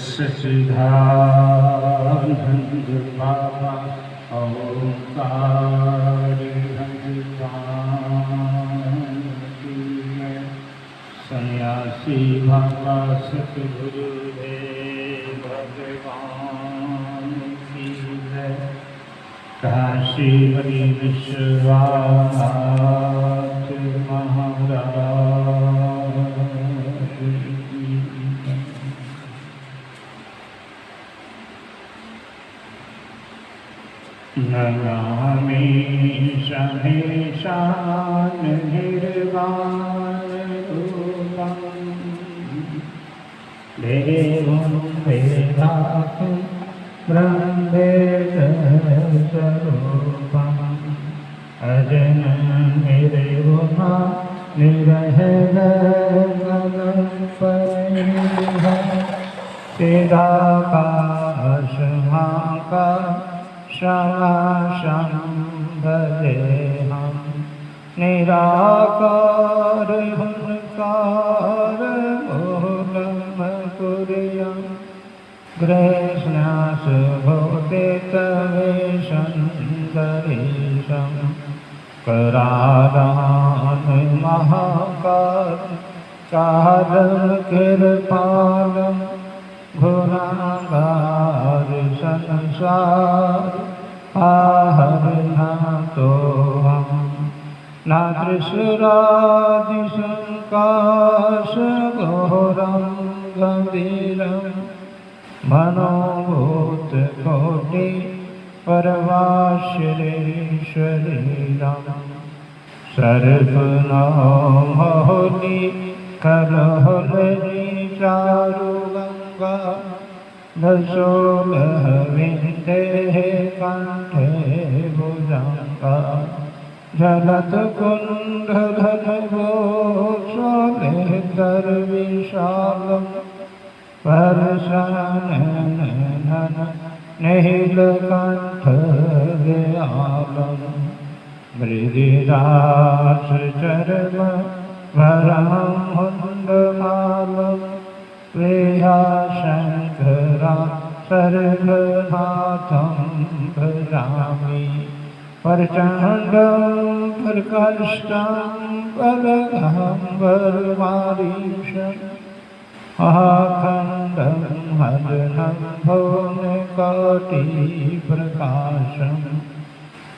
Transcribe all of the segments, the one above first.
सच्चिदानंद बाबा ओंकार सन्यासी बाबा सतगुरुदेव भगवान की जय। काशी मणि विश्वनाथ महाराज की जय। नमामि शहेशान निर्वाण रूपं देवं वेदाख्यं ब्रह्मेशस्वरूपम् अजनं निर्गुणा निरहङ्गगणपतिः चिदाकाशमाकाशं भजेऽहं निराकार हुंकार मूलं कुर्यं कृष्णसुभूतितवेशं गरीशं करारान् महाकारं कृपालं गुणागार संसार आहरणातोऽहं न त्रिशूलादिसङ्काशघोरं गम्भीरं मनोभूतकोटि परमाश्चर्यशरीरं सर्वनामहोलि कलहोलरि चारुगङ्गा दशोलहविन्देः कण्ठे भुजङ्गा जलत्कुण्डलभूषोलेतर्विशालं परशननन नीलकण्ठदयालं मृदिदासचर्म वरं मुण्डमालं वेहाशङ्करा सर्वनाथं भजामि प्रचण्डं प्रकष्टं बलगं बलमारीशम् आखण्डं हरनं भुवनकोटिप्रकाशं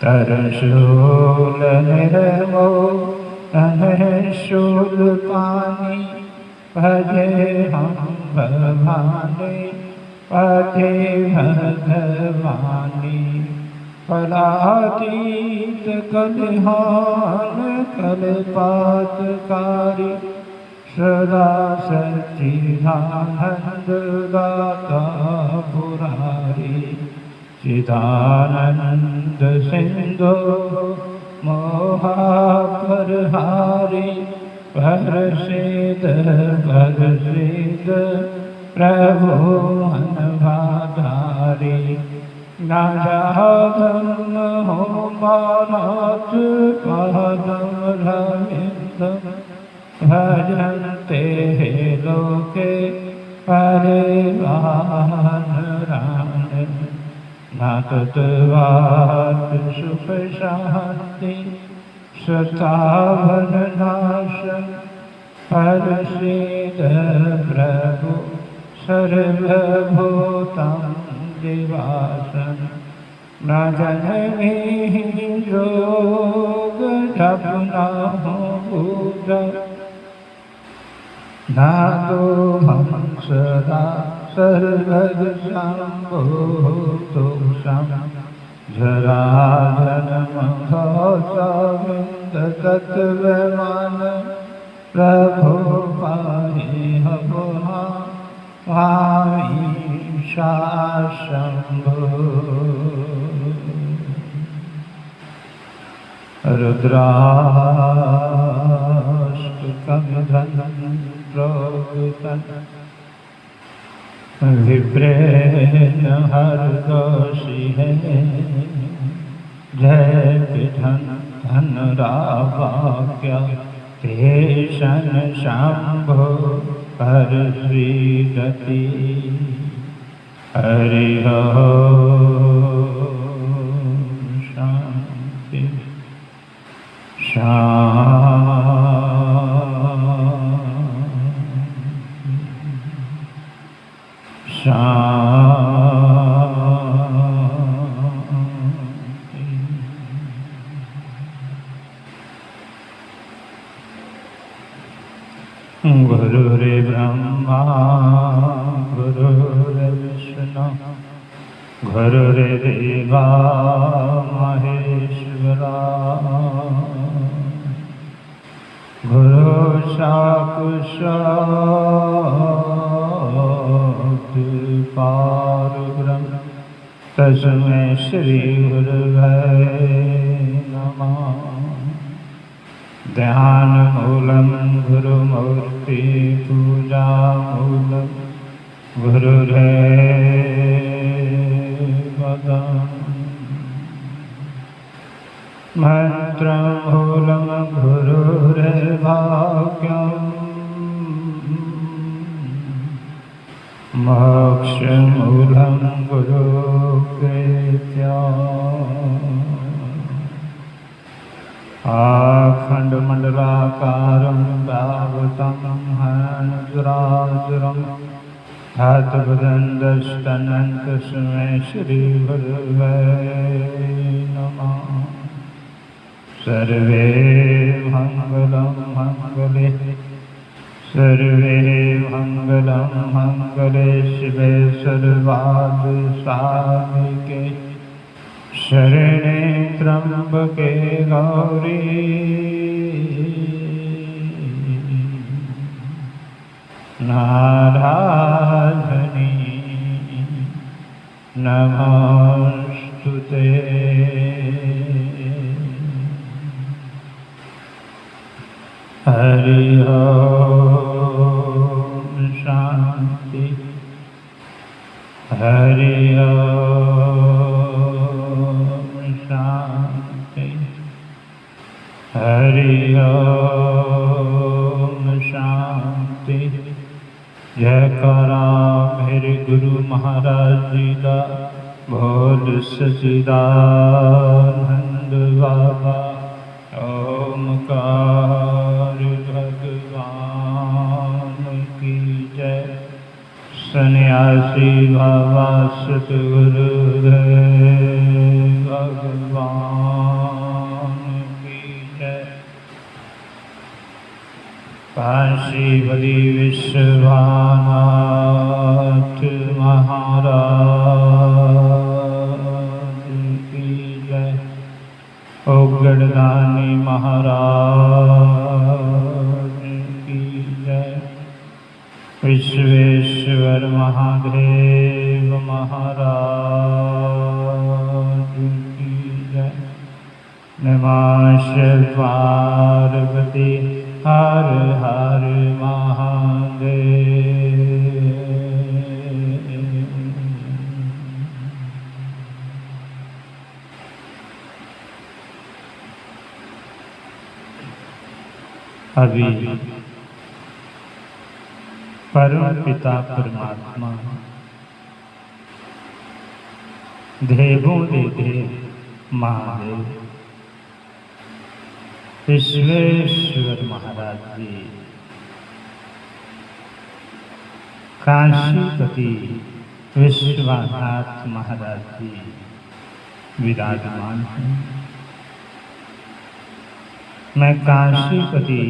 तरशूलनिर्मोहनशूलपाणि भजेऽहं भवानि पथे भगवानि फलातीतकलहान कल्पातकारी सदा सच्चिदानन्ददाता पुरारी चिदानन्द सिन्धो मोहापरहारी भरसेद प्रभो अनभाधारी नाजाधं होमानाथ पादं रविन्दं भजन्ते लोके परिवारान् नातत्वात् सुखशान्ति सतावननाशं परसीद प्रभु सर्वभूतं दिवासं न जननी योग जपना भूत नादोहं सदा सर्वदशम्भूतोषं जराजन्मघोषविन्दतत्त्वमान प्रभो पाहि पुनः वामीशा शम्भो। रुद्राष्टकं प्रोक्तं विप्रेण हरदोषि है जय विधन धन रावाक्य तेषन शंभो हर श्रीगति हरि शांति गुरुर्ब्रह्मा गुरुर्विष्णु गुरुर्देवा महेश्वरा गुरु साक्षात् परब्रह्म तस्मै श्री गुरुवे नमः। ध्यान मूलम गुरुमूर्ति पूजा मूलम गुरुरेव मंत्र मूलम गुरुरेवाक्यम मोक्ष मूलम गुरुकृत्यम् अखण्डमण्डलाकारं व्यावृतं हनुराजुरं हतवदन्दस्तनं तस्मै श्रीगुरुवे नमः। सर्वे मङ्गलं मङ्गले सर्वे मङ्गलं मङ्गले शिवे सर्वार्थसाधिके शरणे त्र्यंबके गौरी नारायणी नमोस्तुते। हरि ओम शांति हरि हरि ओम शांति। जयकारा मेरे गुरु महाराज जी का बोल सच्चिदानंद बाबा ओमकार भगवान की जय। सन्यासी बाबा सतगुरुदेव भगवान काशी बली विश्वनाथ महाराज की जय। उग्रदानी महाराज की जय। विश्वेश्वर महादेव महाराज की जय। नमः पार्वती हर हर महादेव। अभी परम पिता परमात्मा देवों दे देव महादेव विश्वेश्वर महाराज जी काशीपति विश्वनाथ महाराज जी विराजमान हैं। मैं काशीपति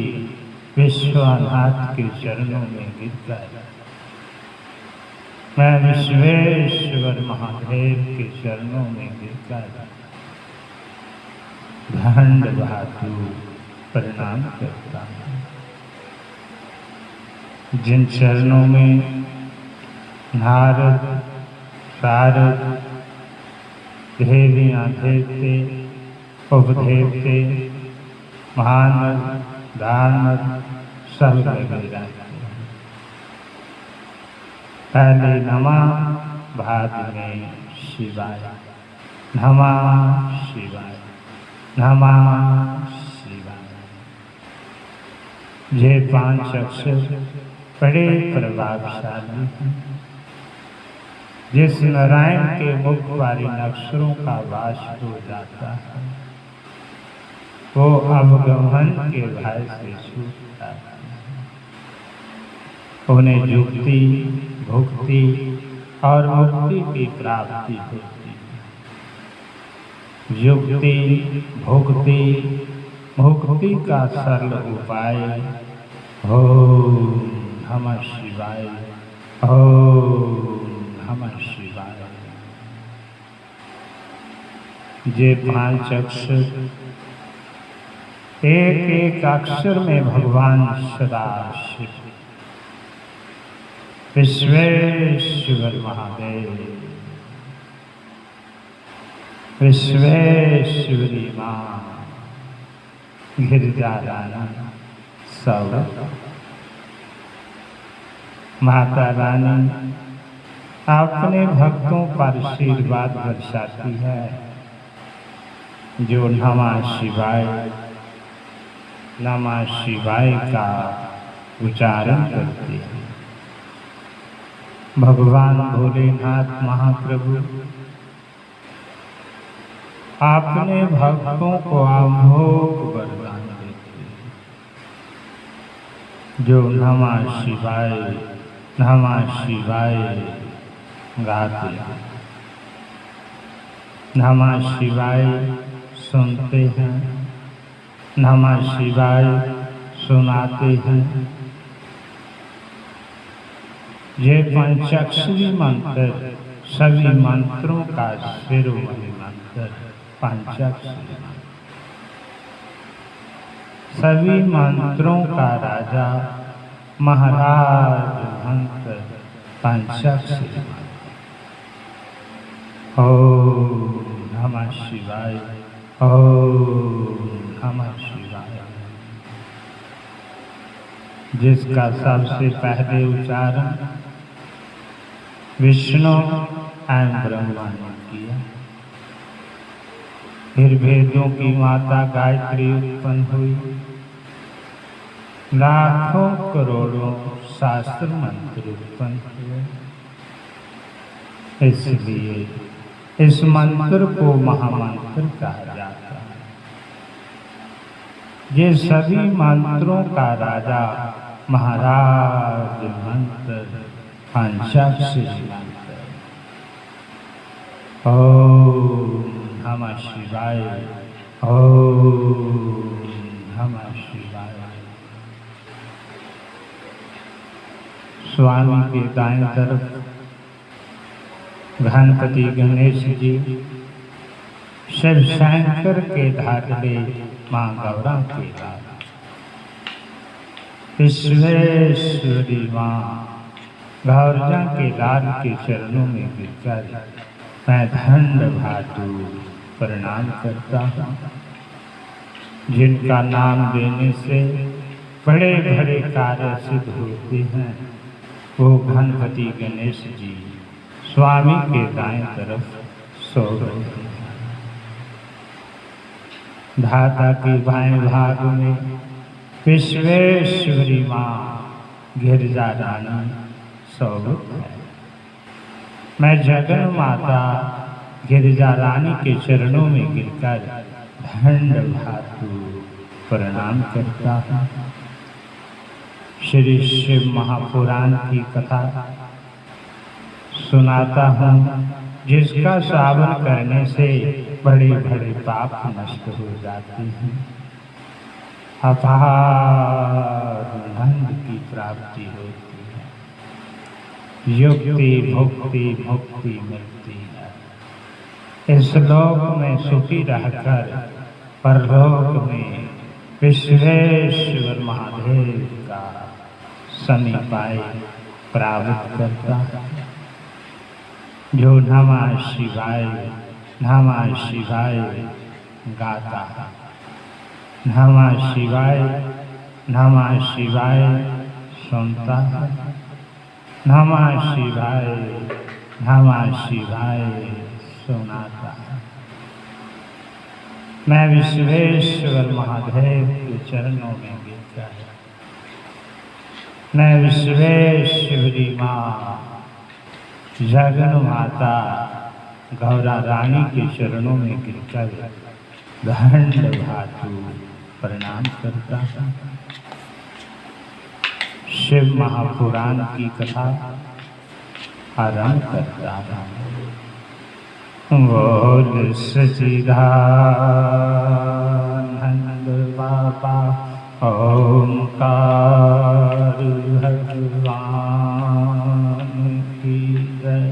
विश्वनाथ के चरणों में गिर गया। मैं विश्वेश्वर महादेव के चरणों में गिर गया। दंडवत प्रणाम करता हूँ। जिन चरणों में नारद शारद देवियाँ देवते उपदेवते महानद दानव सब लगे रहते हैं। पहले नमः बाद में शिवाय नमः शिवाय नमः शिवाय। ये 5 अक्षर बड़े प्रभावशाली हैं। जिस नारायण के मुख वाले अक्षरों का वास हो जाता है वो अवगमन के भय से छूटता है। उन्हें युक्ति, भुक्ति और मुक्ति की प्राप्ति होती है। युक्ति, भुक्ति, मुक्ति का सरल उपाय ओम नमः शिवाय, ओम नमः शिवाय। ये 5 अक्षर, एक एक अक्षर में भगवान सदाशिव विश्वेश्वर महादेव, विश्वेश्वरी माँ, गिरिजा रानी सब माता रानी अपने भक्तों पर आशीर्वाद बरसाती है जो नमः शिवाय, नमः शिवाय का उच्चारण करते हैं। भगवान भोलेनाथ महाप्रभु अपने भक्तों को अमोघ वरदान देते हैं। जो नमः शिवाय, नमः शिवाय गाते हैं, नमः शिवाय सुनते हैं, नमः शिवाय सुनाते हैं। ये पंचाक्षरी मंत्र सभी मंत्रों का शिरोमणि मंत्र पंचाक्षरी मंत्र, सभी मंत्रों का राजा महाराज मंत्र पंचाक्षरी मंत्र। ओम नमः शिवाय, ओम नमः शिवाय। जिसका सबसे पहले उच्चारण विष्णु एवं ब्रह्मा ने किया, फिर वेदों की माता गायत्री उत्पन्न हुई, लाखों करोड़ों शास्त्र मंत्र उत्पन्न हुए। इसलिए इस मंत्र को महामंत्र कहा जाता है। ये सभी मंत्रों का राजा महाराज मंत्र पंचाक्षरी मंत्र। ओम नमः शिवाय, ओम नमः शिवाय। स्वामी के दाएं तरफ गणपति गणेश जी, शिव शंकर के धातले माँ गौरा के लाल, विश्वेश्वरी माँ गौरजा के लाल के चरणों में गिरकर मैं दंड भातु प्रणाम करता हूँ। जिनका नाम देने से बड़े बड़े कार्य सिद्ध होते हैं वो गणपति गणेश जी स्वामी के दाएं तरफ सो रहे हैं। धाता के बाएं भाग में विश्वेश्वरी माँ गिरिजा रानी सौगत है। मैं जगन माता गिरिजा रानी के चरणों में गिरकर दंड भातु प्रणाम करता हूँ। श्री शिव महापुराण की कथा सुनाता हूँ, जिसका श्रवण करने से बड़े बड़े पाप नष्ट हो जाते हैं, अपार आनंद की प्राप्ति होती है, युक्ति भुक्ति मुक्ति मिलती है। इस लोक में सुखी रहकर परलोक में विश्वेश्वर महादेव का समीपाय प्राप्त करता है। जो नमः शिवाय, नमः शिवाय गाता है, नमः शिवाय, नमः शिवाय सुनता है, नमः शिवाय, नमः शिवाय सुनाता है। मैं विश्वेश्वर महादेव के चरणों में गिरकर मैं विश्वेश्वरी माँ जगन माता गौरा रानी के चरणों में गिरकर दंड भातु प्रणाम करता हूँ। शिव महापुराण की कथा आरंभ करता हूँ। बोल सच्चिदानंद बाबा ओंकार भगवान की जय।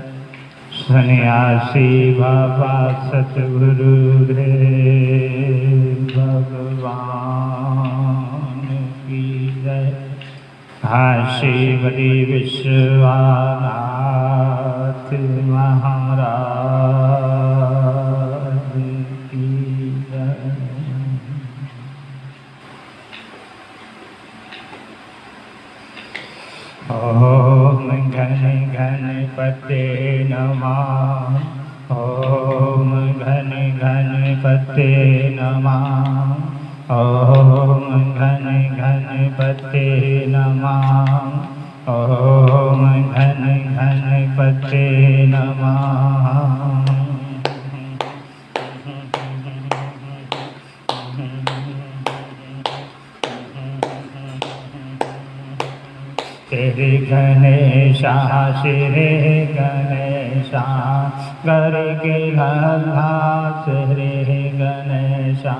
सन्यासी बाबा सतगुरु देव भगवान की जय। काशी बड़ी विश्वनाथ महाराज की जय। ओम घन गणपते नमः। ओम घन गणपते नमः। ओम घन गणपते नमः। ओम घन गणपते नमः। श्री गणेशा श्री गणेशा गर के लल्ला श्री गणेशा।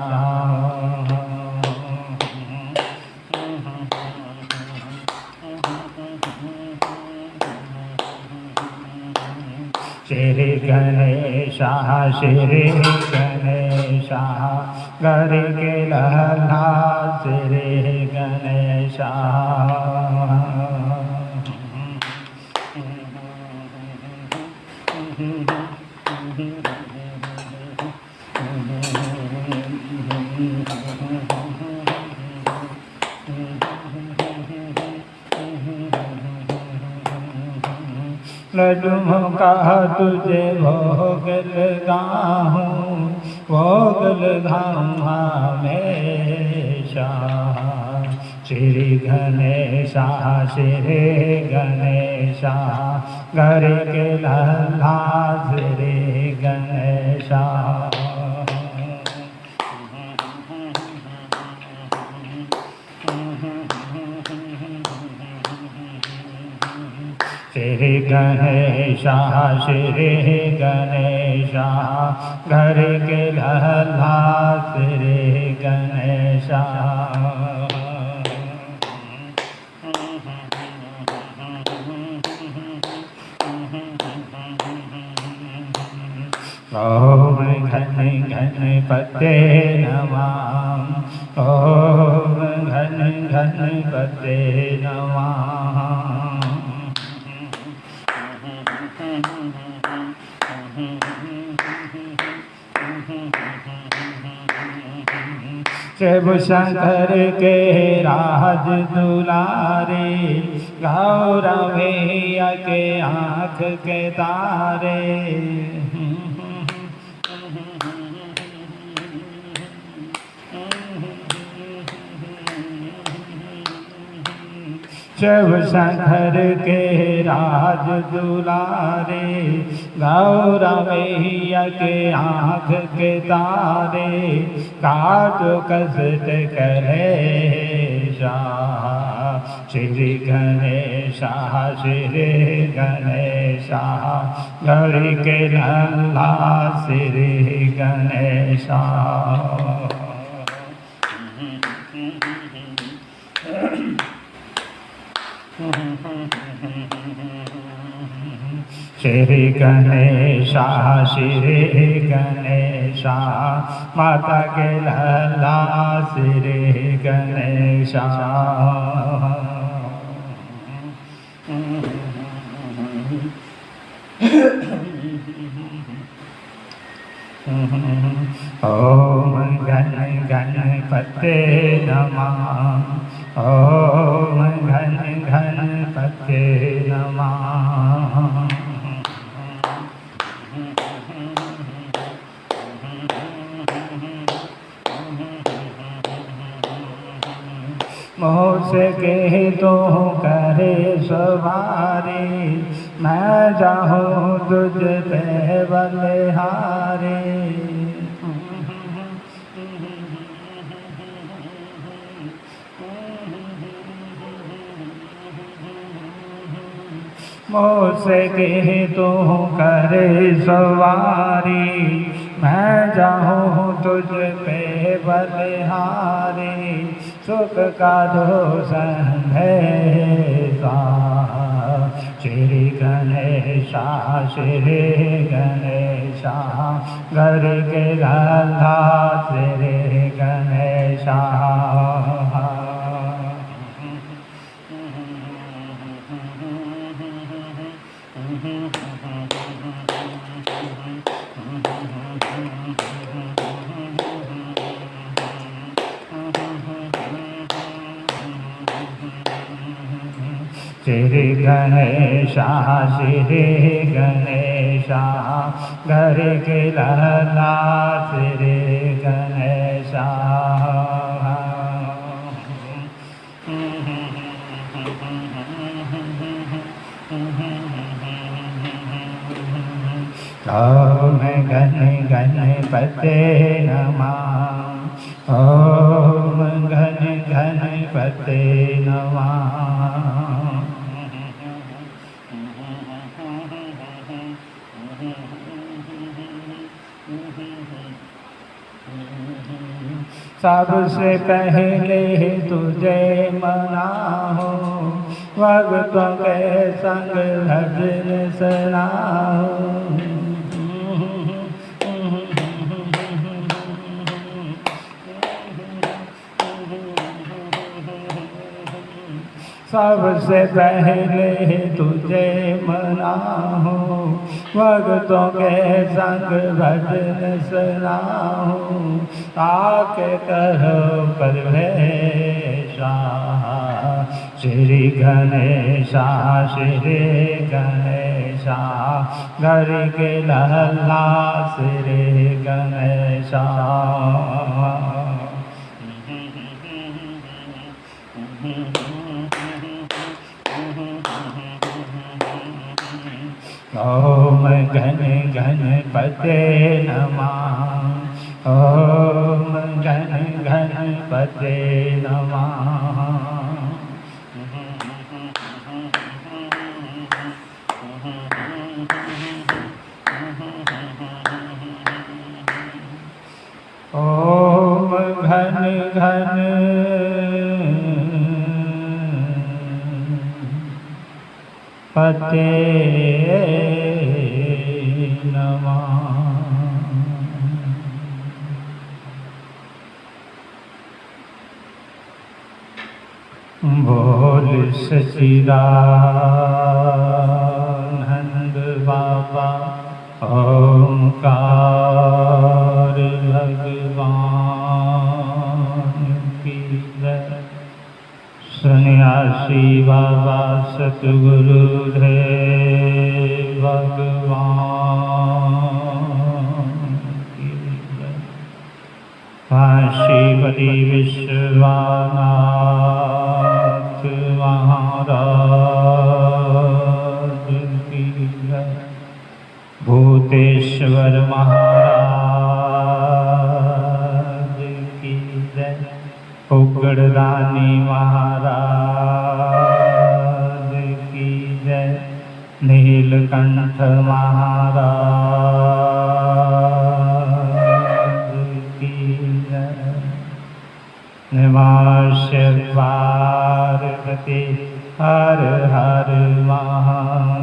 श्री गणेशा श्री गणेशा गर के लल्ला श्री गणेशा। लड्डू का तुझे भोग लगाऊं, भोग लगाऊं हमेशा। श्री गणेशा श्री गणेशा घर के लल्ला श्री गणेशा। श्री गणेशा श्री गणेशा घर के लल्ला श्री गणेशा। ओम घन गणपते नमः। ओम घन गणपते नमः। शिव शंकर के राज दुलारे, गौरा मैया के आँख के तारे। शिव शंकर के राज दुलारे, गौरा मैया के आँख के तारे। काटो कष्ट कलेशा, श्री गणेशा श्री गणेशा घर के लल्ला श्री गणेशा। श्री गणेशा श्री गणेशा माता के लल्ला श्री गणेशा। ओम घन गणपते नमः। ओम घन गणपते नमः। मोह से कह तो कर करे सवारी, मैं जाऊँ तुझ पे बलिहारी। मुझसे कह तू करे सवारी, मैं जाऊँ तुझ पे बलिहारी। सुख का दो संदेशा, श्री गणेशा श्री गणेशा, घर के लाला श्री गणेशा। श्री गणेशा श्री गणेशा, घर के लाला श्री गणेशा। ओम गण गणपते नमः, ओम गण गणपते नमः। सबसे पहले तुझे मनाओ, भक्तों के संग भजन सुनाओ। सबसे पहले तुझे मनाओ, भक्तों के संग भजन सुनाओ। आके करो परवेशा, श्री गणेशा श्री गणेशा, घर के लाला श्री गणेशा। ओम गण गणपते नमः, ओम गण गणपते नमः। ओम घन घन पते नमः। बोल सच्चिदानंद बाबा ओंकार भगवान की जय। सन्यासी बाबा सतगुरुदेव भगवान की जय। काशीपति विश्वनाथ महाराज की जय। भूतेश्वर महाराज की जय। उग्रदानी महाराज की जय। नीलकंठ महाराज की जय। नमः पार्वती हर हर महादेव।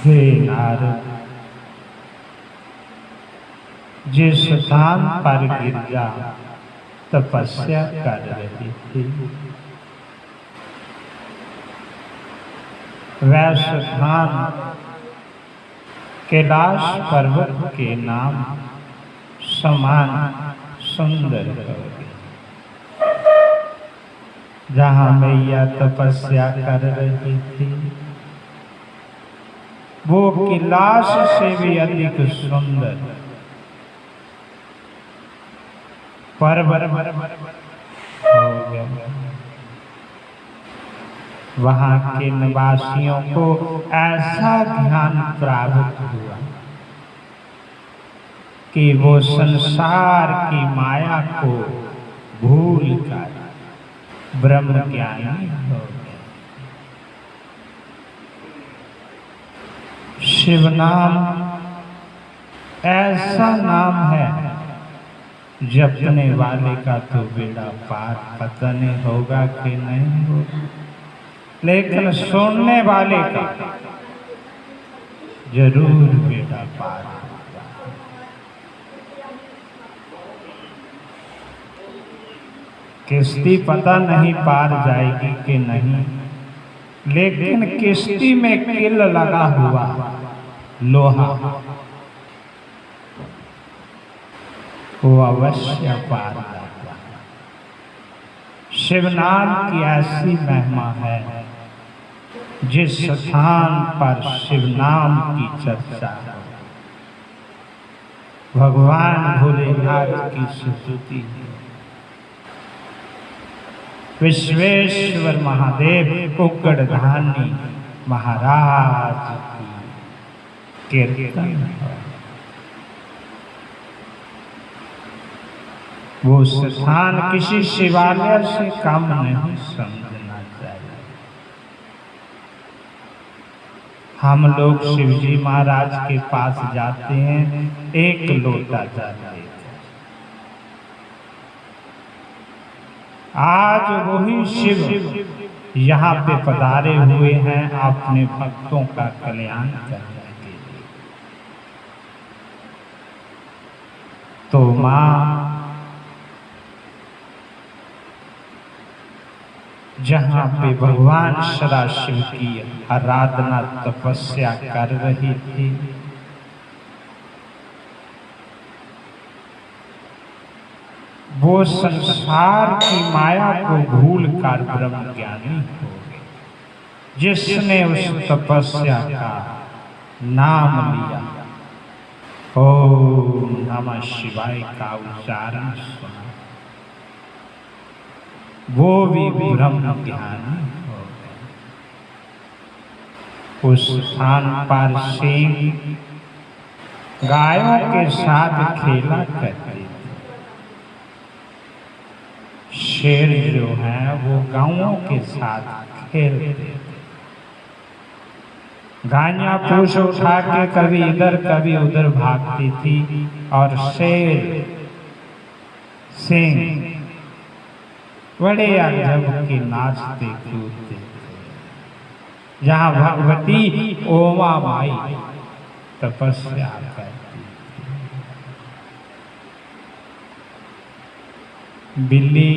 हे नारद, जिस स्थान पर गिरजा तपस्या कर रही थी, वह स्थान कैलाश पर्वत के नाम समान सुंदर हो गया, जहाँ मैया तपस्या कर रही थी। वो कैलाश से भी अधिक सुंदर परवर हो गए। वहां के निवासियों को ऐसा ज्ञान प्राप्त हुआ कि वो संसार की माया को भूल कर ब्रह्म ज्ञानी हो गए। शिव नाम ऐसा नाम है जपने वाले का तो बेड़ा पार, पता नहीं होगा कि नहीं होगा, लेकिन सुनने वाले का जरूर बेड़ा पार होगा। किश्ती पता नहीं पार जाएगी कि नहीं, लेकिन किश्ती में किल लगा हुआ लोहा वो अवश्य पार जाता है। शिवनाम की ऐसी महिमा है, जिस स्थान पर शिवनाम की चर्चा है भगवान भोलेनाथ की स्तुति, विश्वेश्वर महादेव उग्रधानी महाराज की कीर्तन। वो स्थान किसी शिवालय से कम नहीं समझना चाहिए। हम लोग शिवजी महाराज के पास जाते हैं, एक लोटा जल लेते। आज वही शिव यहाँ पे पधारे हुए हैं अपने भक्तों का कल्याण करने के लिए। तो माँ जहाँ पे भगवान सदाशिव की आराधना तपस्या कर रही थी, वो संसार की माया को भूल कर ब्रह्म ज्ञानी हो गए। जिसने उस तपस्या का नाम लिया, ओम नमः शिवाय का उच्चारण सुना, वो भी ब्रह्म ज्ञानी हो गए। उस स्थान पर सिंह गायों के साथ खेला करते थे। शेर जो है वो गायों के साथ खेलते थे। गायें पूंछ उठा के कभी इधर कभी उधर भागती थी और शेर सिंह बड़े अजब के नाचते कूदते थे। जहाँ भगवती ओमा माई तपस्या करती थी। बिल्ली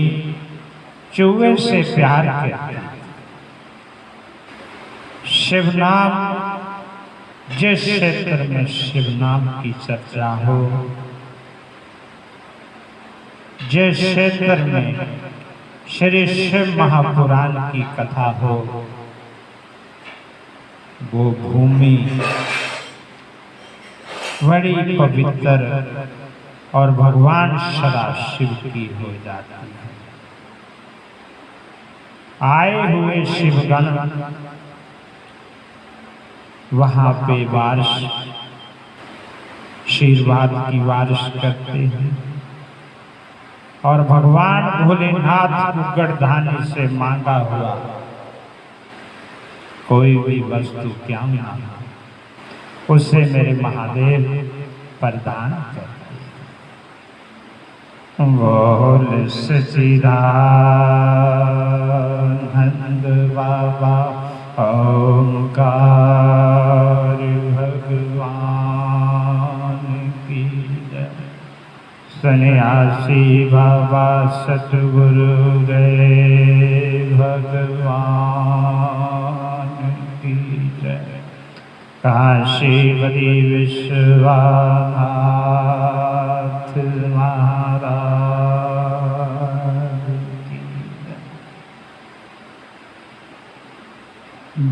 चूहे से प्यार करती। शिवनाम, जिस क्षेत्र में शिवनाम की चर्चा हो, जिस क्षेत्र में श्री शिव महापुराण की कथा हो, वो भूमि बड़ी पवित्र और भगवान सदाशिव की हो जाती है। आए हुए शिवगण वहां पे बारिश, आशीर्वाद की बारिश करते हैं और भगवान भोलेनाथ उग्रधानी से मांगा हुआ कोई भी वस्तु क्या ना उसे मेरे महादेव प्रदान करते। बोल सच्चिदानंद बाबा ओंकार भगवान की जय। सन्यासी बाबा सतगुरु देव भगवान की जय। काशीपति विश्वनाथ महाराज की जय।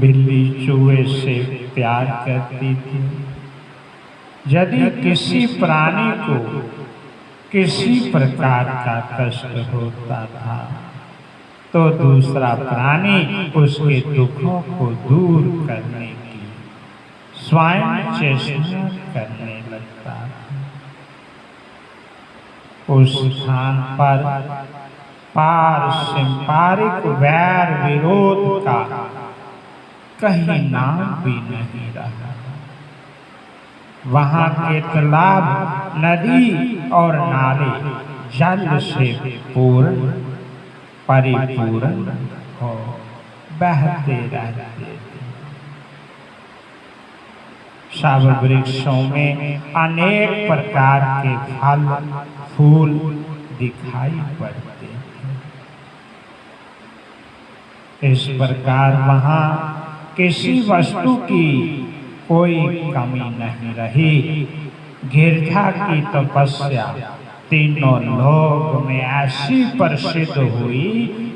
बिल्ली चूहे से प्यार करती थी। यदि किसी प्राणी को किसी प्रकार का कष्ट होता था तो दूसरा प्राणी उसके दुखों को दूर करने की स्वयं चेष्टा करने लगता था। उस स्थान पर पारस्परिक वैर विरोध का कहीं नाम भी नहीं रहा। वहां के तालाब, नदी और नाले जल से पूर्ण परिपूर्ण हो बहते रहते थे। सब वृक्षों में अनेक प्रकार के फल फूल दिखाई पड़ते थे। इस प्रकार वहां किसी वस्तु की कोई कमी नहीं रही। गिरजा की तपस्या तीनों लोक में ऐसी प्रसिद्ध हुई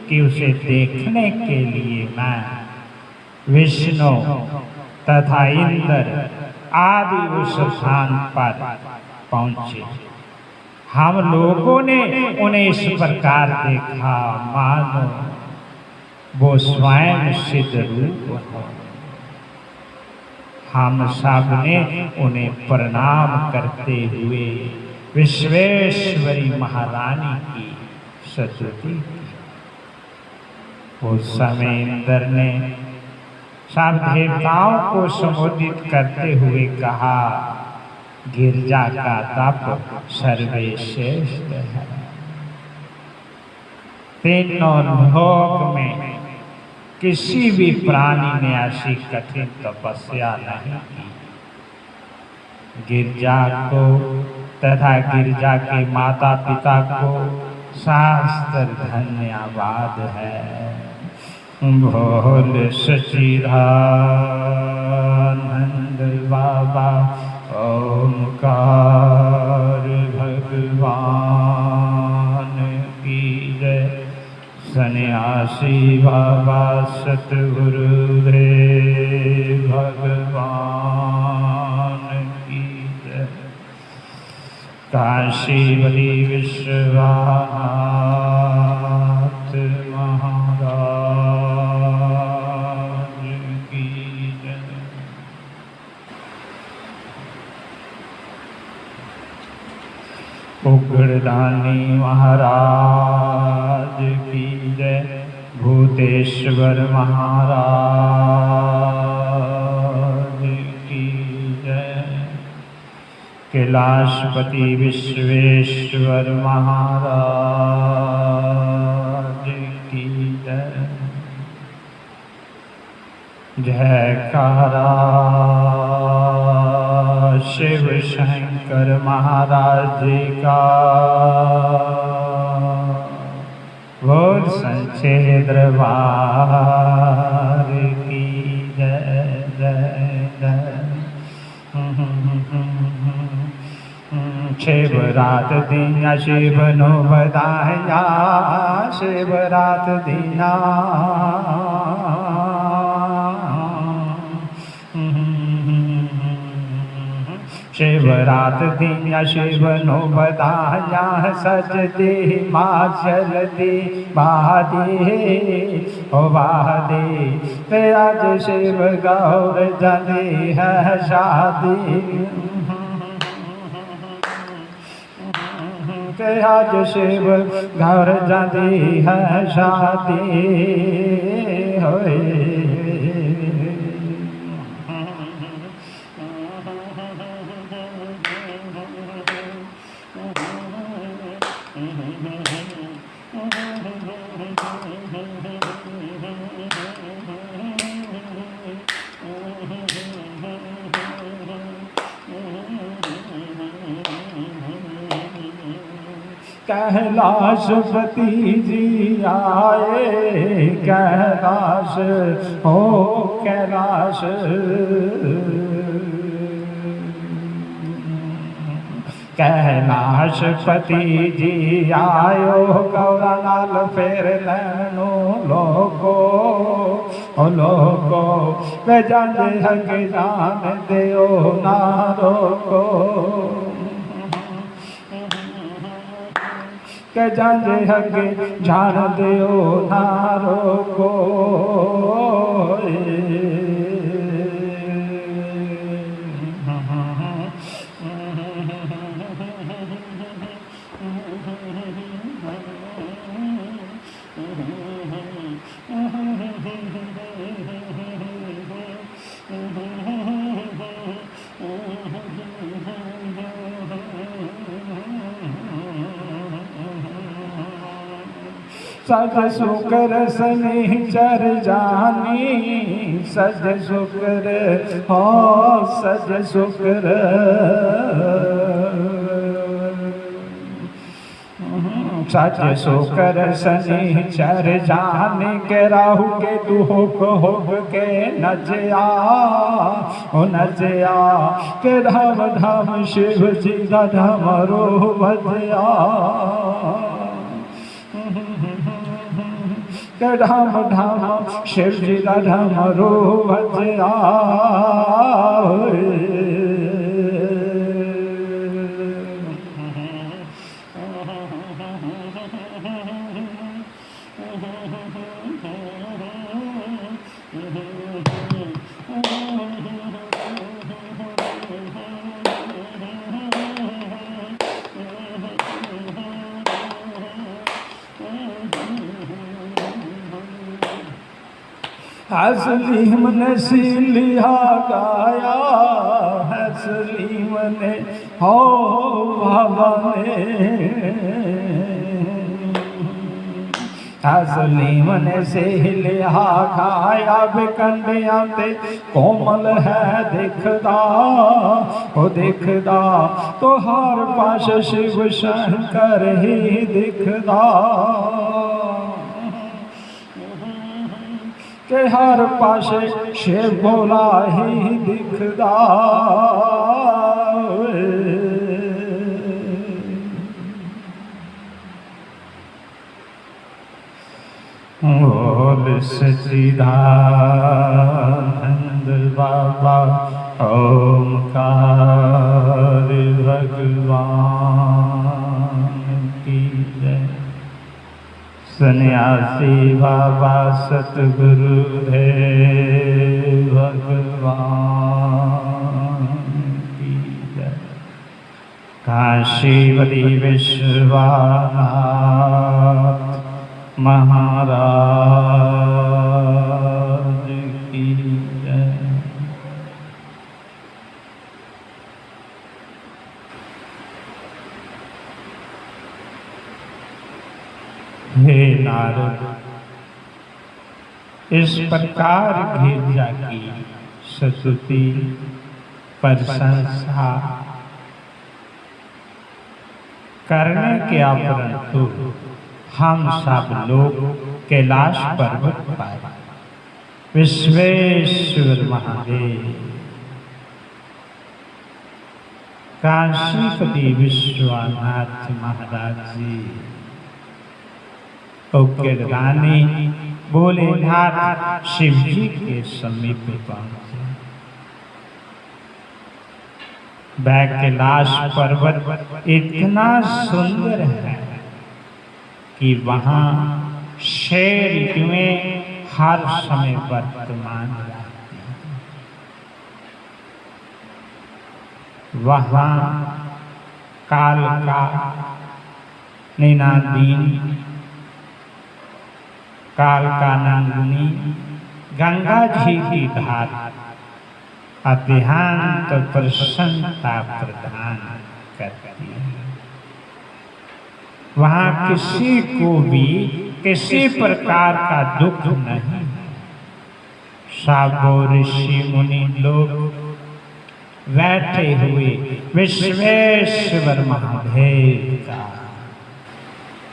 कि उसे देखने के लिए मैं, विष्णु तथा इंद्र आदि उस स्थान पर पहुंचे। हम लोगों ने उन्हें इस प्रकार देखा मानो वो स्वयं सिद्ध रूप हो। हम सब ने उन्हें प्रणाम करते हुए विश्वेश्वरी महारानी की स्तुति की। उस समय इंद्र ने सब देवताओं को संबोधित करते हुए कहा, गिरजा का तप सर्वश्रेष्ठ है। तीनों लोक में किसी भी प्राणी ने ऐसी कठिन तपस्या नहीं की। गिरजा को तथा गिरजा के माता पिता को शास्त्र धन्यवाद है। बोल सच्चिदानंद बाबा ओंकार भगवान की जय। सन्यासी बाबा सतगुरुदेव भगवान की जय। काशीवली विश्वनाथ महाराज की जय। उग्रदानी महाराज की जय। भूतेश्वर महाराज की जय। कैलाशपति विश्वेश्वर महाराज की जय। जयकारा शिव शंकर महाराज जी का। बोल संचे दरबार की जय जय जय। शिवरात दिया शिव नो बधाया, शिवरात दिया शिवरात दिया शिव नो बधाया। सज दे माचल दे बहादे ओ बहादे। ते आज शिव गौर जने है शादी। के आज शिव गौर जने है शादी होए। कैलाशपति जी आए, कैलाश हो कैलाश। कैलाशपति जी आयो गौरा नाल फेर लैनो लोगो ओ लोगो। वे जाने हक जान देओ ना रोको। के जाने हगे जान दियो नारो को सज शुक्र शनिचर जानी सज शुक्र हो सज शुक्र सज शुक्र शनिचर जानी के राहु के दुख के नजया ओ नजया के धाम धाम शिव जी का धमरो बजया ढाम ढाम शिव जी का ढमरो बजया हसलीम ने सीलिया गाया हसलीम ने हो बाबा ने हसलीम ने सीलिया गाया बिकंडिया ते कोमल है दिखदा ओ दिखदा तो हर पास शिव शंकर ही दिखदा के हर पासे शिव भोला ही दिखदा बोल सच्चिदानंद बाबा ओमकार भगवान की जय। सन्यासी बाबा सतगुरु देव भगवान की जय। काशीवली विश्वनाथ महाराज की जय। हे नारद, इस प्रकार गिरजा की स्तुति प्रशंसा करने के परंतु हम सब लोग कैलाश पर्वत पर विश्वेश्वर महादेव काशीपति विश्वनाथ महाराज जी गिरगाने भोलेनाथ शिव जी के समीप पहुंचे। वह कैलाश पर्वत इतना सुंदर है कि वहाँ शेर में हर समय वर्तमान रहते हैं। वहाँ काल का निनादीन काल का नंदिनी गंगा जी की धार अत्यंत प्रसन्नता प्रदान करती है। वहाँ किसी को भी किसी प्रकार का दुख नहीं। साबो ऋषि मुनि लोग बैठे हुए विश्वेश्वर महादेव का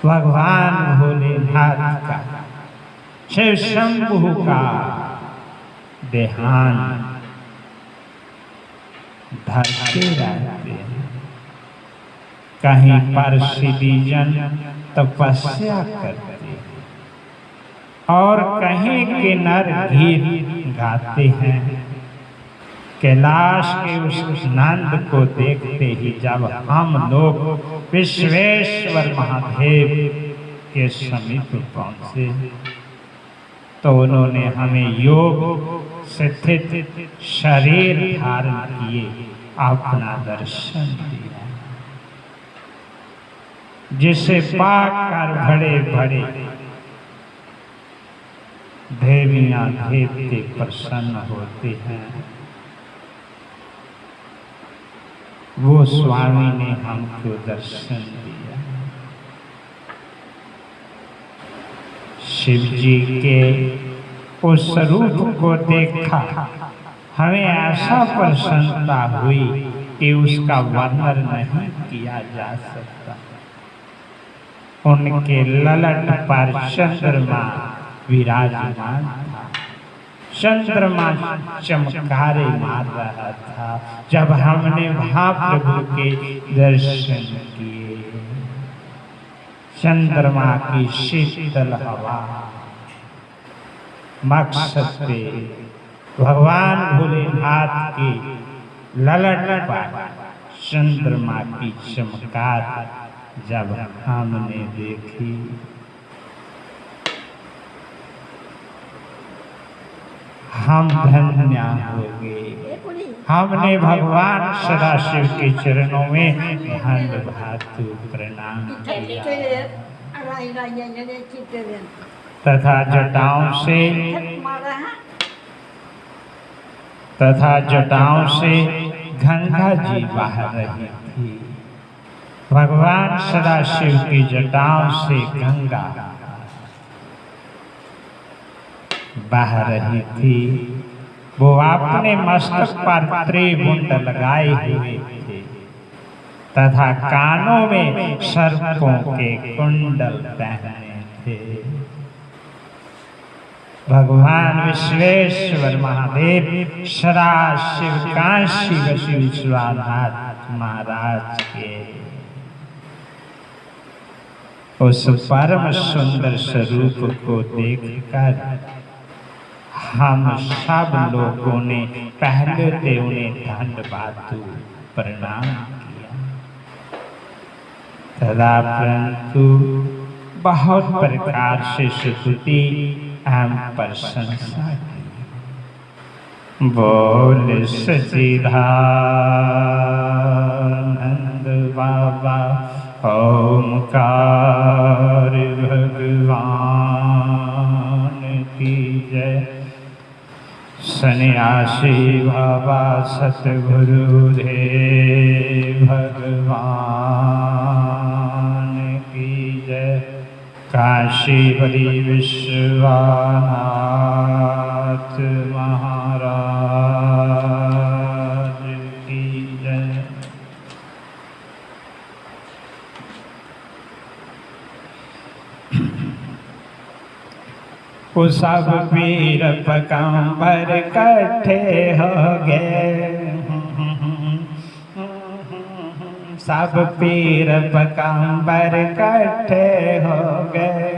भगवान भोलेनाथ का शिव शंभु का ध्यान धरते रहते हैं। कहीं पर सिद्धीजन तपस्या करते हैं और कहीं किन्नर गीत गाते हैं। कैलाश के उस नंद को देखते ही जब हम लोग विश्वेश्वर महादेव के समीप पहुंचे तो उन्होंने हमें योग स्थित शरीर धारण किए अपना दर्शन दिया, जिसे पाकर बड़े बड़े देवियां देवते प्रसन्न होते हैं। वो स्वामी ने हमको दर्शन दिया। शिव जी के उस रूप को देखा, हमें ऐसा प्रसन्नता हुई कि उसका वर्णन नहीं किया जा सकता। उनके ललट पर चंद्रमा विराजमान था, चंद्रमा चमकारे मार रहा था जब हमने महाप्रभु के दर्शन किए। चंद्रमा की शीतल हवा मकसद पे भगवान भोलेनाथ के ललट पर चंद्रमा की चमकार जब हमने देखी, हम धन्य हो गए। हमने भगवान सदाशिव के चरणों में दंड भातु प्रणाम किया तथा जटाओं से गंगा जी बह रही थी। भगवान सदाशिव की जटाओं से गंगा बह रही थी। वो अपने मस्तक पर त्रिभुंड लगाए हुए थे तथा कानों में सर्पों के कुंडल पहने थे। भगवान विश्वेश्वर महादेव सदाशिव काशी विश्वनाथ महाराज के उस परम सुंदर स्वरूप को देखकर हम सब लोगों ने पहले से उन्हें दंडवातु प्रणाम किया। तदा परंतु बहुत प्रकार से स्तुति एवं प्रशंसा की। बोल सच्चिदानंद बाबा ओमकार भगवान की जय। सन्यासी बाबा सतगुरुदेव भगवान की जय। काशीपति विश्वनाथ महाराज की जय। वो सब पीर पैगंबर इकट्ठे हो गए, सब पीर पैगंबर इकट्ठे हो गए।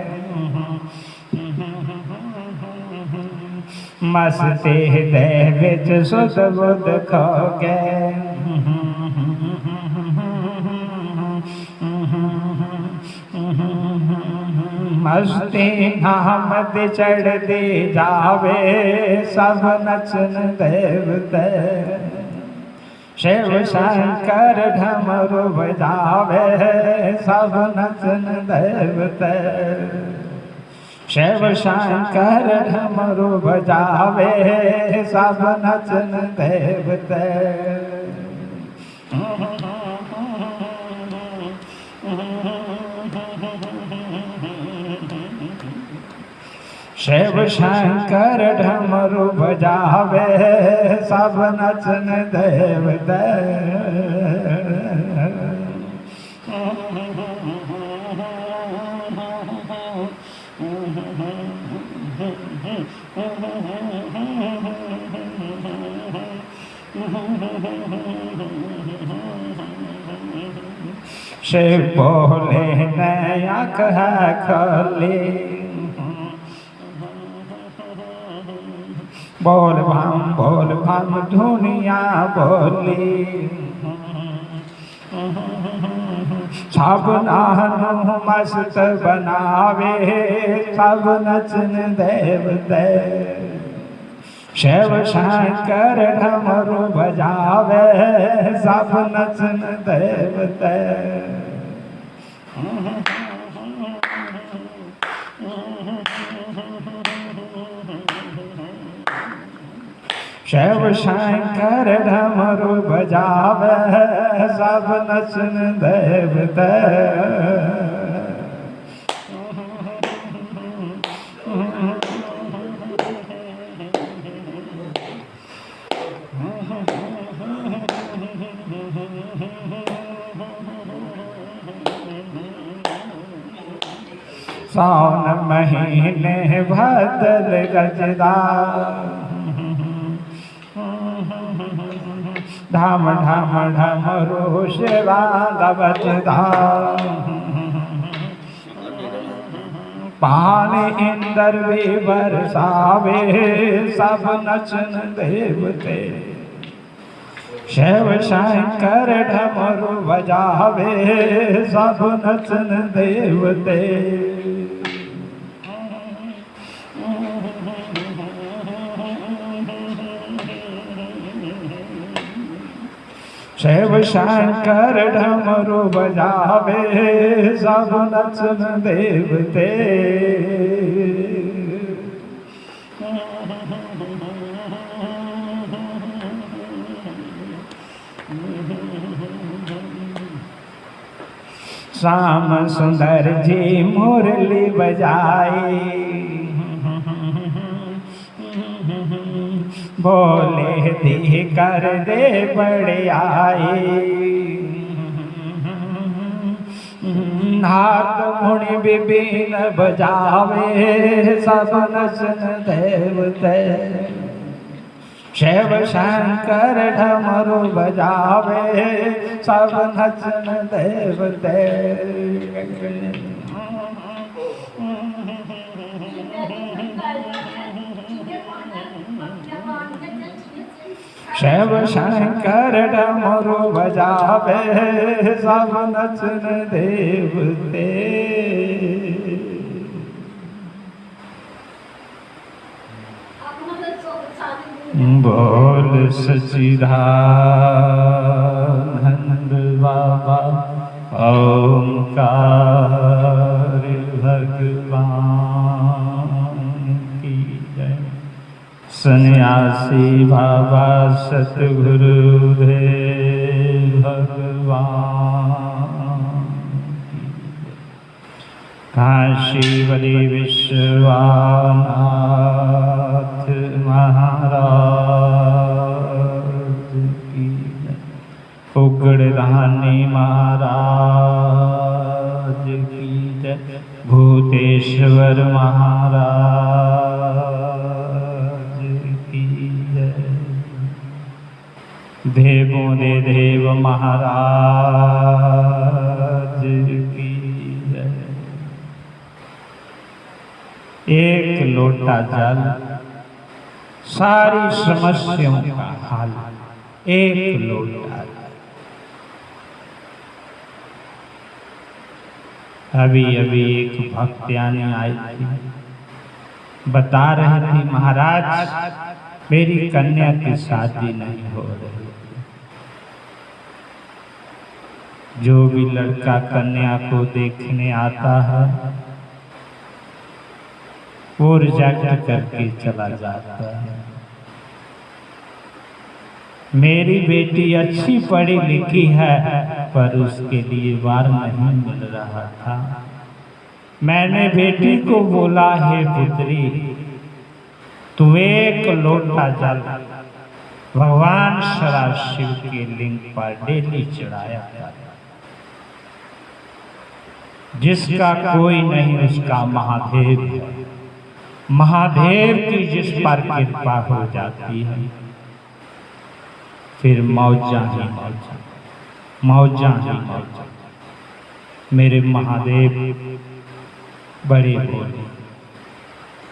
मस्ती दे विच सुध बुध खो गए। मस्ती नामद चढ़ दे जावे, सब नचन देवते। शिव शंकर ढमरू बजावे, सब नचन देवते। शिव शंकर ढमरू बजावे, सब नचन देवते। शिव शंकर ढमरू बजावे, सब नचन देवते। शिव बोले नया कहा खोली, बोल भाम दुनिया बोली सब नानु मस्त बनावे सब नचन देवते शिव शंकर डमरू बजावे सब नचन देवते शिव शंकर डमरू बजावे सब नचन देवते सावन महीने भदल गजदार ढाम ढाम ढमरू शिवांग बजदार पानी इंद्र भी बरसावे सब नचन देवते शिव शंकर डमरू बजावे सब नचन देवते शिव शंकर डमरू बजावे सब नचन देवते श्याम सुंदर जी मुरली बजाए बोले दी कर दे बड़े आए हाथ मुनि बिबिन बजावे सब नचन देवते शिव शंकर डमरू बजावे सब नचन देवते शिव शंकर डमरू बजावे सब नचन देवते बोल सच्चिदानंद बाबा ओंकार भगवान की जय। सन्यासी बाबा सतगुरुदेव भगवान की जय। काशी बलि विश्वनाथ महाराज की जय। उग्रधानी महाराज की जय। भूतेश्वर महाराज की जय। देवों दे देव महाराज की जय। एक लोटा जल सारी समस्याओं का हल, एक लोटा। अभी अभी एक भक्त्यानी आई थी, बता रही थी महाराज मेरी कन्या की शादी नहीं हो रही। जो भी लड़का कन्या को देखने आता है वो रिजेक्ट करके चला जाता है। मेरी बेटी अच्छी पढ़ी लिखी है पर उसके लिए वार नहीं मिल रहा था। मैंने बेटी को बोला, हे पुत्री तू एक लोटा जल भगवान सदाशिव के लिंग पर डेली चढ़ाया था। जिसका कोई नहीं उसका महादेव है। महादेव की जिस पर कृपा हो जाती है फिर मौजा ही मौजा, मौजा ही मौजा। मेरे महादेव बड़े भोले,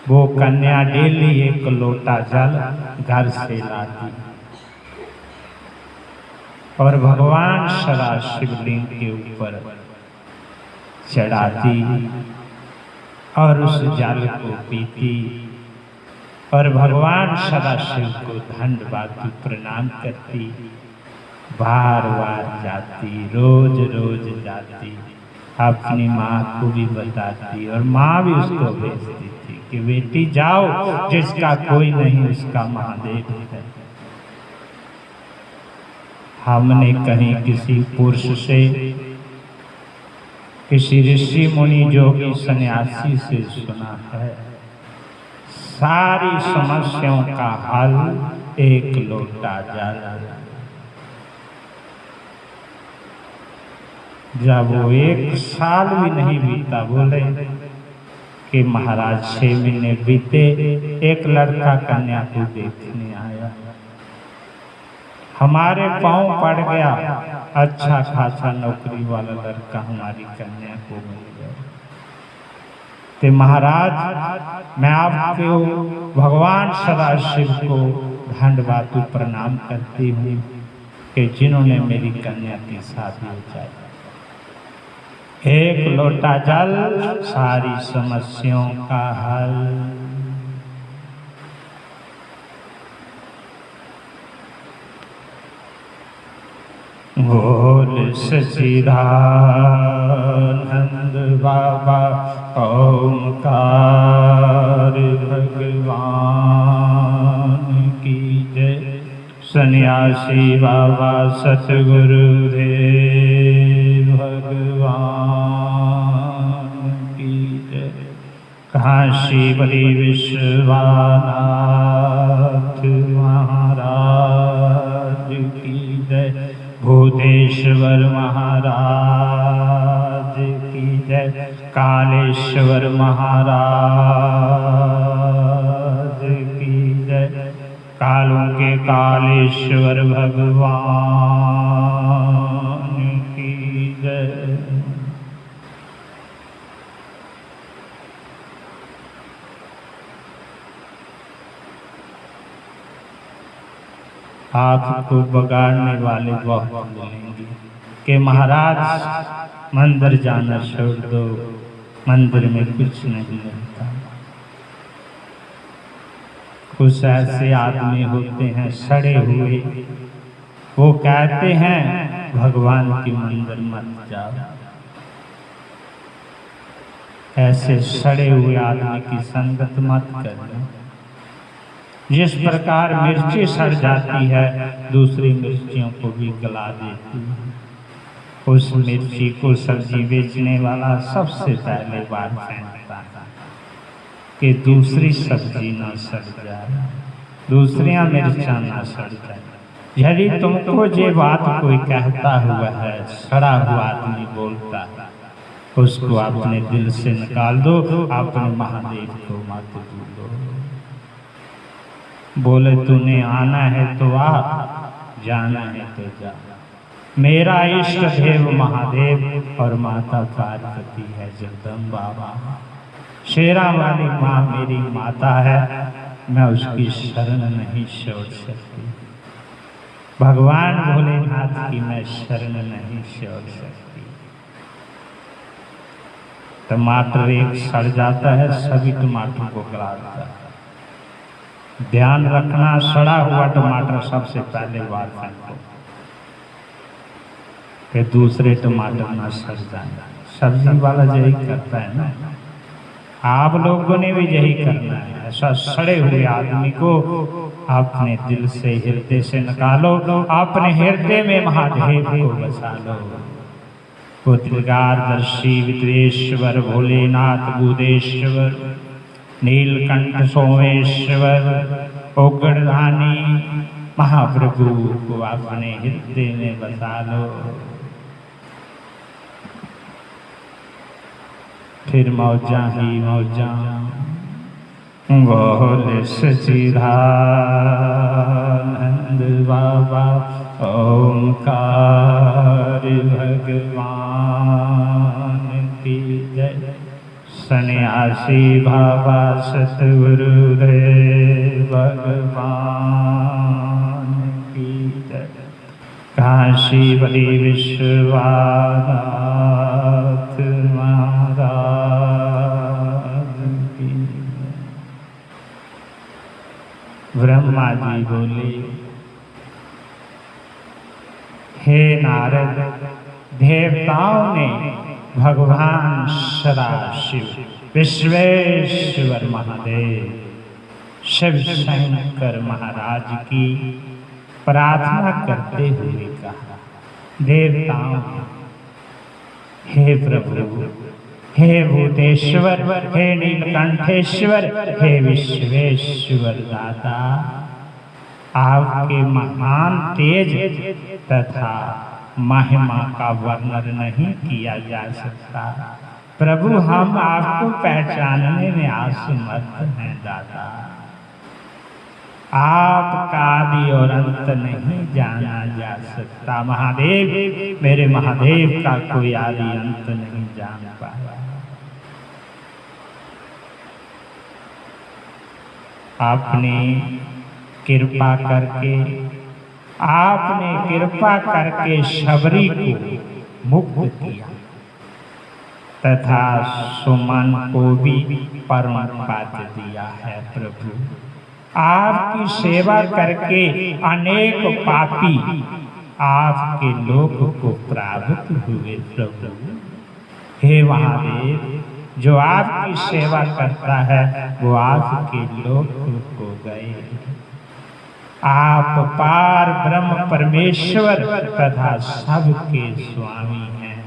वो कन्या डेली एक लोटा जल घर से लाती और भगवान सदा शिवलिंग के ऊपर चढ़ाती और उस जल को पीती और भगवान सदाशिव को दंडवत प्रणाम करती। बार बार जाती, रोज रोज जाती, अपनी माँ को भी बताती और माँ भी उसको भेजती थी कि बेटी जाओ, जिसका कोई नहीं उसका महादेव है। हमने कहीं किसी पुरुष से, किसी ऋषि मुनि जोगी सन्यासी से सुना है, सारी समस्याओं का हल एक लोटा जल। जब वो 1 साल भी नहीं बीता, बोले कि महाराज 6 महीने बीते, एक लड़का कन्या को देखने आया, हमारे पांव पड़ गया, अच्छा खासा नौकरी वाला लड़का हमारी कन्या को मिल गया। तो महाराज मैं आपको भगवान सदाशिव को दंडवत प्रणाम करती हूँ कि जिन्होंने मेरी कन्या की शादी हो जाए। एक लोटा जल सारी समस्याओं का हल। बोल सच्चिदानंद बाबा ओंकार भगवान की जय। सन्यासी बाबा सतगुरुदेव भगवान की जय। काशी बलि विश्वनाथ महाराज की जय। भूतेश्वर महाराज की जय। कालेश्वर महाराज की जय। कालों के कालेश्वर भगवान की जय। आपको बगाड़ने वाले बहुत मिलेंगे कि महाराज मंदिर जाना छोड़ दो, मंदिर में कुछ नहीं मिलता। कुछ ऐसे आदमी होते हैं सड़े हुए, वो कहते हैं भगवान की मंदिर मत जाओ। ऐसे सड़े हुए आदमी की संगत मत करना। जिस प्रकार मिर्ची सड़ जाती है, दूसरी मिर्चियों को भी गला देती है। उस मिर्ची को सब्जी बेचने वाला सबसे पहले बात फेंकता है कि दूसरी सब्जी ना सड़ जाए, दूसरियां मिर्चा ना सड़ जाए। यदि तुमको ये बात कोई कहता हुआ है, सड़ा हुआ आदमी बोलता है, उसको अपने दिल से निकाल दो, अपने महादेव को मत भूलो। बोले तूने आना है तो आ, जाना है तो जा। मेरा इष्ट देव महादेव और माता पार्वती है जगदम्बा माँ। शेरा वाली माँ मेरी माता है, मैं उसकी शरण नहीं छोड़ सकती। भगवान भोलेनाथ की मैं शरण नहीं छोड़ सकती। टमाटर एक सड़ जाता है, सभी टमाटर को गला देता है। ध्यान रखना, सड़ा हुआ टमाटर सबसे पहले बार फेंको कि दूसरे टमाटर ना सड़ जाए। सब्जी वाला यही करता है ना, आप लोगों ने भी यही करना है। ऐसा सड़े हुए आदमी को अपने दिल से, हृदय से निकालो, अपने हृदय में महादेव को बसा लो। वो त्रिकालदर्शी विद्वेश्वर भोलेनाथ बुधेश्वर नीलकंठ सोमेश्वर उग्रधानी महाप्रभु को अपने हृदय में बसा लो। फिर मौजा ही मौजा बोल सच्चिदानंद बाबा ओंकार भगवान की जय। सन्यासी बाबा सतगुरुदेव भगवान की जय। काशी बलि विश्वनाथ महाराज की। ब्रह्मा जी बोले, हे नारद, देवताओं ने भगवान सदाशिव विश्वेश्वर महादेव शिव शंकर महाराज की प्रार्थना करते हुए कहा, देवताओं, हे प्रभु, हे भूतेश्वर, हे नीलकंठेश्वर, हे विश्वेश्वर दाता, आपके महान तेज तथा महिमा का वर्णन नहीं किया जा सकता। प्रभु, हम आपको पहचानने में असमर्थ हैं दाता। आपका आदि और अंत नहीं जाना जा सकता। महादेव, मेरे महादेव का कोई आदि अंत नहीं जान पाया। आपने कृपा करके शबरी को मुक्त किया तथा सुमन को भी परम पद दिया है। प्रभु, आपकी सेवा करके अनेक पापी आपके लोक को प्राप्त हुए। प्रभु, हे महादेव, जो आपकी सेवा करता है वो आपके लोक को गए। आप पार ब्रह्म परमेश्वर तथा सबके स्वामी हैं।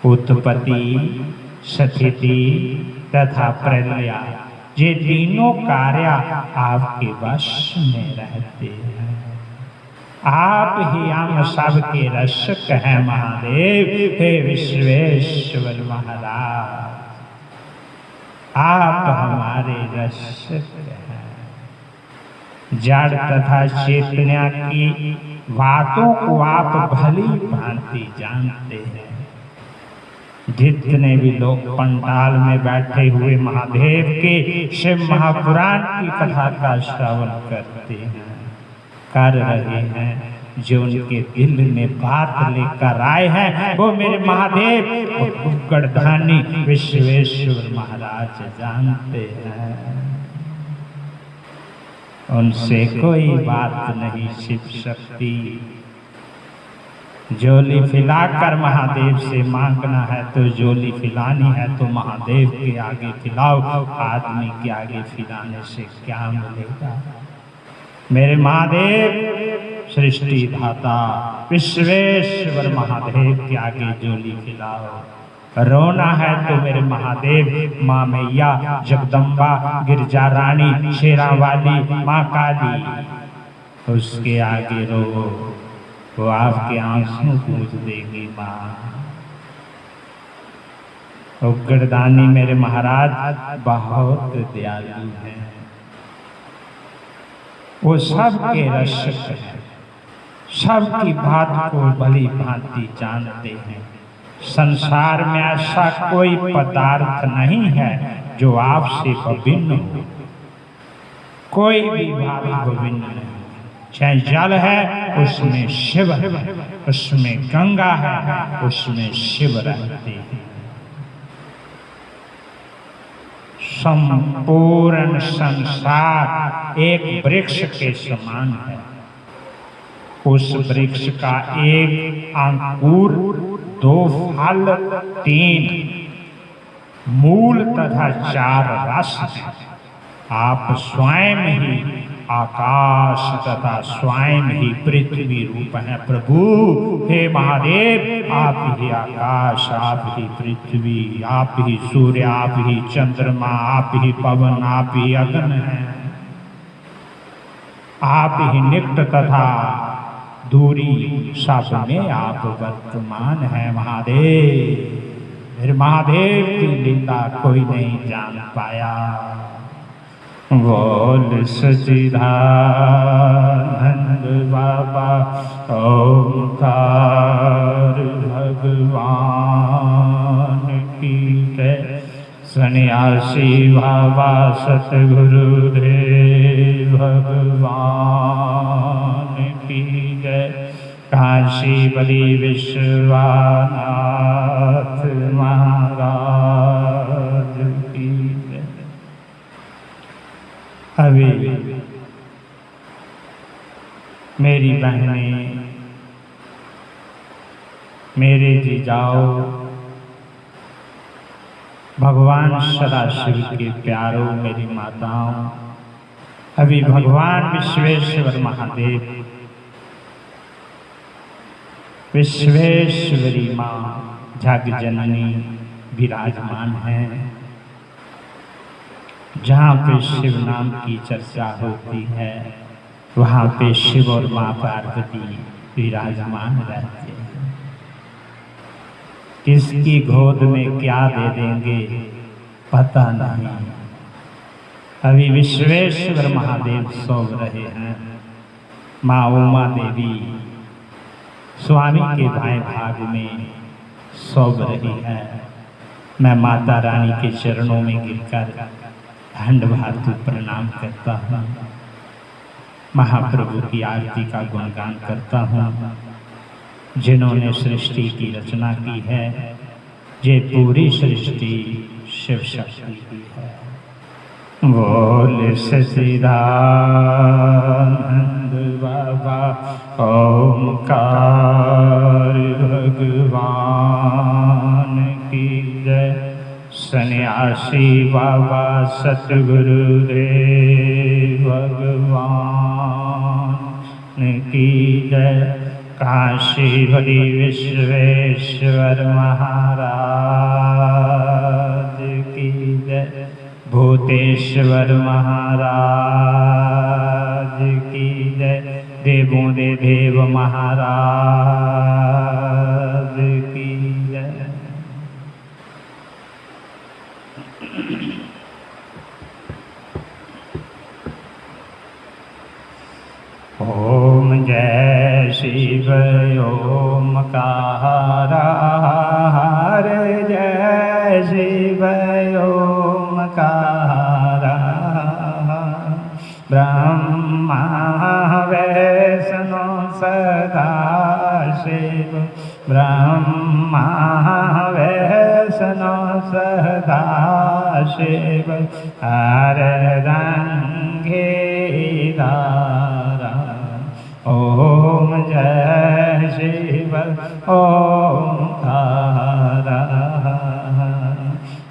उत्पत्ति, स्थिति तथा प्रलय, ये तीनों कार्य आपके वश में रहते हैं। आप ही हम सबके रक्षक हैं महादेव। हे विश्वेश्वर महाराज, आप हमारे रक्षक हैं। जड़ तथा चेतना की बातों को आप भली भांति जानते हैं। जितने भी लोग पंडाल में बैठे हुए महादेव के शिव महापुराण की कथा का श्रवण करते हैं, कर रहे हैं, जो उनके दिल में बात लेकर आए हैं, वो मेरे महादेव गढ़धानी विश्वेश्वर महाराज जानते हैं। उनसे कोई बात नहीं छिप सकती। झोली फिलाकर महादेव से मांगना है तो झोली फिलानी है तो महादेव के आगे फिलाओ। आदमी के आगे फिलाने से क्या मिलेगा? मेरे महादेव सृष्टि धाता विश्वेश्वर महादेव के आगे झोली फिलाओ। रोना है तो मेरे महादेव माँ मैया, जगदम्बा, गिरजा रानी, शेरावाली, माँ काली, उसके आगे रो, वो आपके आंसू पूछ देगी माँ। उग्रदानी मेरे महाराज बहुत दयालु हैं, वो सबके रक्षक हैं, सबकी बात को भली भांति जानते हैं। संसार में ऐसा कोई पदार्थ नहीं है जो आपसे भिन्न हो, कोई भी भाव भिन्न नहीं। चाहे जल है उसमें शिव है, उसमें गंगा है उसमें शिव रहते हैं। संपूर्ण संसार एक वृक्ष के समान है। उस वृक्ष का एक अंकुर, 2 फल, 3 मूल तथा 4 रस हैं। आप स्वयं ही आकाश तथा स्वयं ही पृथ्वी रूप हैं। प्रभु, हे महादेव, आप ही आकाश, आप ही पृथ्वी, आप ही सूर्य, आप ही चंद्रमा, आप ही पवन, आप ही अग्नि हैं। आप ही निकट तथा दूरी सब में आप वर्तमान हैं। महादेव, मेरे महादेव की लीला कोई नहीं जान पाया। बोल सच्चिदानंद बाबा ओंकार भगवान की। सन्यासी बाबा सतगुरुदेव भगवान की जय। काशी बलि विश्वनाथ महाराज की जय। अभी मेरी बहनें, मेरे जीजाओ, भगवान सदाशिव के प्यारों, मेरी माताओं, अभी भगवान विश्वेश्वर महादेव, विश्वेश्वरी माँ जग जननी विराजमान हैं। जहाँ पे शिव नाम की चर्चा होती है वहाँ पे शिव और माँ पार्वती विराजमान रहते हैं। किसकी गोद में क्या दे देंगे पता नहीं। अभी विश्वेश्वर महादेव सो रहे हैं। माँ उमा देवी स्वामी के दाएं भाग में सो रही है। मैं माता रानी के चरणों में गिरकर दंडवत प्रणाम करता हूँ। महाप्रभु की आरती का गुणगान करता हूँ। जिन्होंने सृष्टि की रचना की है, ये पूरी सृष्टि शिव शक्ति की है। बोल सच्चिदानंद बाबा ओमकार भगवान की जय। सन्यासी बाबा सतगुरुदेव भगवान की जय। काशी बलि विश्वेश्वर महाराज की जय। भूतेश्वर महाराज की जय। देवों दे देव महाराज की जय। ओम जय शिव ओमकार जय शिव ओमकार। ब्रह्मा वैष्णो सदा शिव। ब्रह्मा वैष्णो सदा शिव। हर रंगे ओम जय शिव ओंकार।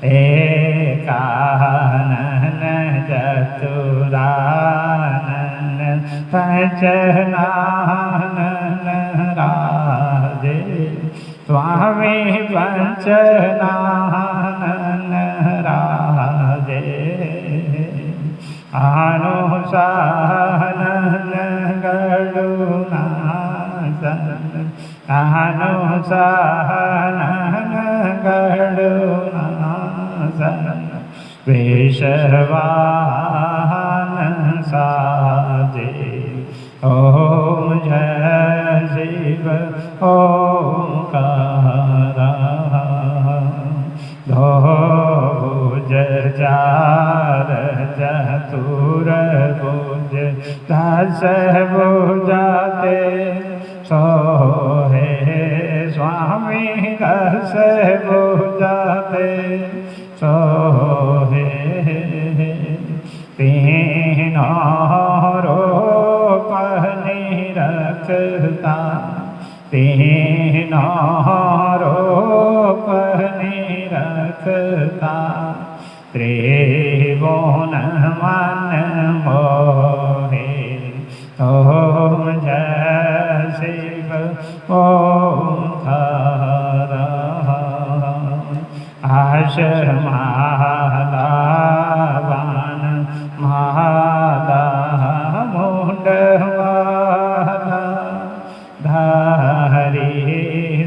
एकानन चतुरानन पंचनानन राजे। स्वामी पंचनानन राजे। अनुसानन गरुणासन। अनुसानन गरुणासन। वेशवाहन साजे। ओम जय शिव ओंकार। भुज चार चतुर्भुज दस भुजाते सोहे। स्वामी दस भुजाते सोहे। तीनों रूप निरखता। तीनों रूप निरखता। त्रिभुवन मन मोहे। ओम जय शिव ओंकार। आश माला बाण माला मुंड माला धारी।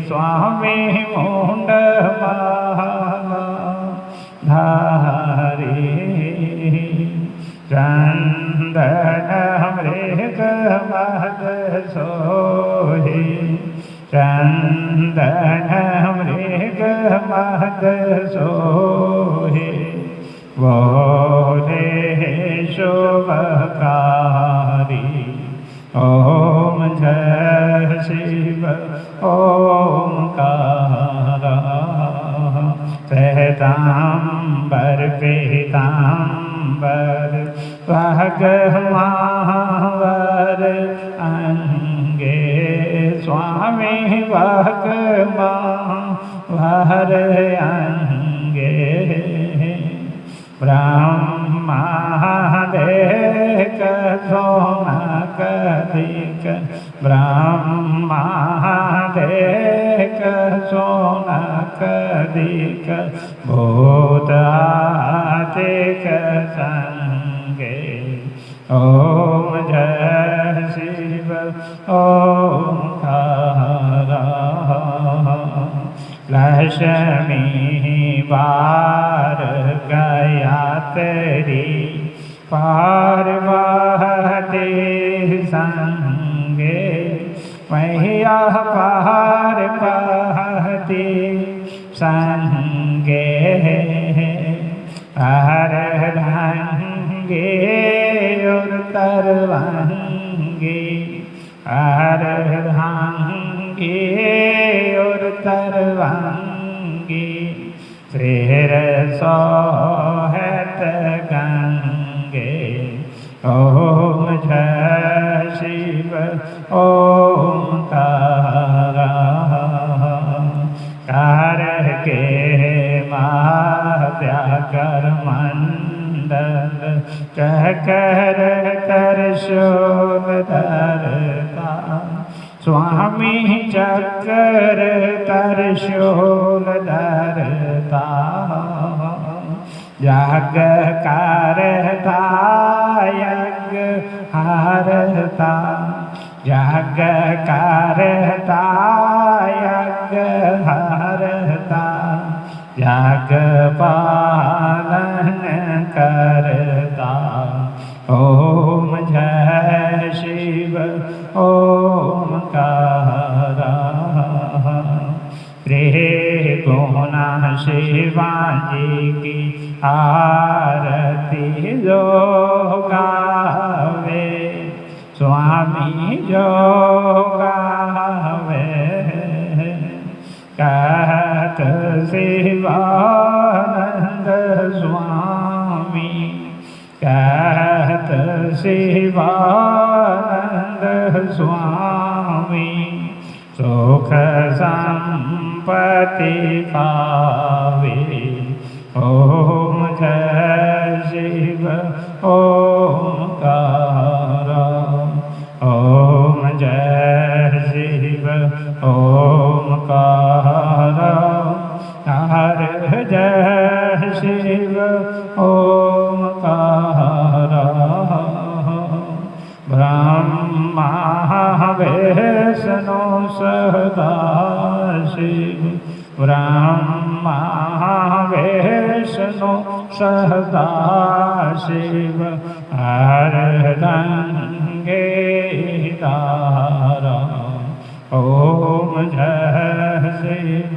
स्वामी मुंड माला धारी। चंदन मृग मद सोहे। चंदन मृग मद सोहे बोले शुभकारी। ओम जय शिव ओंकारा। श्वेतांबर पीतांबर भगवान अंगे स्वामी भगवान अंगे। ब्रह्मा देख सोनक दिक ब्रह्मा देख सोनक दिक भूतादिक संगे। ओम जय शिव ओंकारा। लक्ष्मी बार गया तेरी पार्वती संगे। मैया पार्वती संगे हर रंगे और तरवंगे। हर रंगे और तरवंगे। शेर सोहत गंगे। ओम जय शिव ओंकारा। कर के व्याकर मंडल चकर त्रिशूल धरता। स्वामी चक्र त्रिशूल धरता। यज्ञ करता यज्ञ हारता। यज्ञ करता यज्ञ हारता। यज्ञ पालन करता। ओम जय शिव ओंकारा। त्रिगुणा शिवाजी की आरती जो गावे। स्वामी जो गावे। कहत शिवानंद स्वामी। कहत शिवानंद स्वामी। सुख संपत्ति पावे। ओम जय शिव ओंकारा। ओम जय शिव ओंकारा। हर जय शिव ओंकारा। ब्रह्मा विष्णु सदाशिव। ब्रह्मा विष्णु सदाशिव। हर रंगे तारा। ओम जय शिव।